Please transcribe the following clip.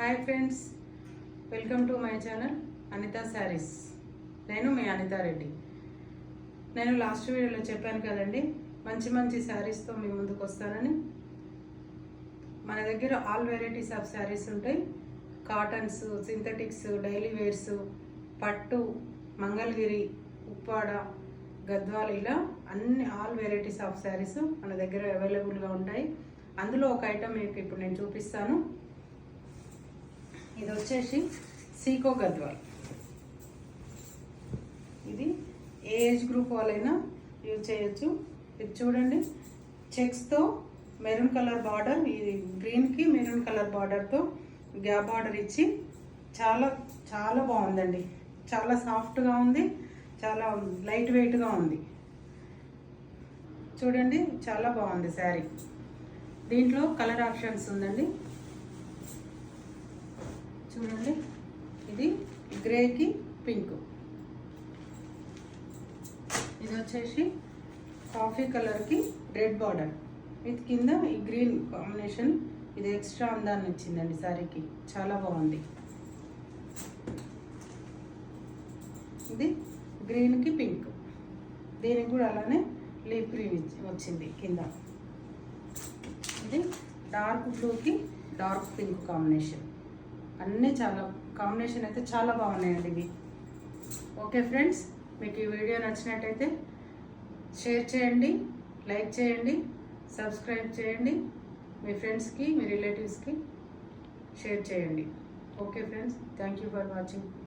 Hi friends, welcome to my channel Anitha Sarees. నేను మీ అనితా రెడ్డి. నేను లాస్ట్ వీడియోలో చెప్పాను కదండి, మంచి మంచి శారీస్తో మీ ముందుకు వస్తానని. మన దగ్గర ఆల్ వెరైటీస్ ఆఫ్ శారీస్ ఉంటాయి. కాటన్స్, సింథటిక్స్, డైలీ వేర్స్, పట్టు, మంగళగిరి, ఉప్పాడ, గద్వాల్, ఇలా అన్ని ఆల్ వెరైటీస్ ఆఫ్ శారీస్ మన దగ్గర అవైలబుల్గా ఉంటాయి. అందులో ఒక ఐటమ్ మీకు ఇప్పుడు నేను చూపిస్తాను. ఇది వచ్చేసి సీకో గద్వాల్. ఇది ఏ ఏజ్ గ్రూప్ వాళ్ళైనా యూజ్ చేయొచ్చు. ఇది చూడండి, చెక్స్తో మెరూన్ కలర్ బార్డర్, ఇది గ్రీన్కి మెరూన్ కలర్ బార్డర్తో గ్యాప్ బార్డర్ ఇచ్చి చాలా చాలా బాగుందండి. చాలా సాఫ్ట్గా ఉంది, చాలా లైట్ వెయిట్గా ఉంది. చూడండి, చాలా బాగుంది శారీ. దీంట్లో కలర్ ఆప్షన్స్ ఉందండి. చూడండి, ఇది గ్రేకి పింక్, ఇది వచ్చేసి కాఫీ కలర్కి రెడ్ బార్డర్, ఇది కింద ఈ గ్రీన్ కాంబినేషన్. ఇది ఎక్స్ట్రా అందాన్ని ఇచ్చిందండి శారీకి, చాలా బాగుంది. ఇది గ్రీన్కి పింక్, దీనికి కూడా అలానే లీఫ్ గ్రీన్ వచ్చింది కింద. ఇది డార్క్ బ్లూకి డార్క్ పింక్ కాంబినేషన్. అన్నీ చాలా కాంబినేషన్ అయితే చాలా బాగున్నాయండి ఇవి. ఓకే ఫ్రెండ్స్, మీకు ఈ వీడియో నచ్చినట్టయితే షేర్ చేయండి, లైక్ చేయండి, సబ్స్క్రైబ్ చేయండి, మీ ఫ్రెండ్స్కి, మీ రిలేటివ్స్కి షేర్ చేయండి. Okay friends, thank you for watching.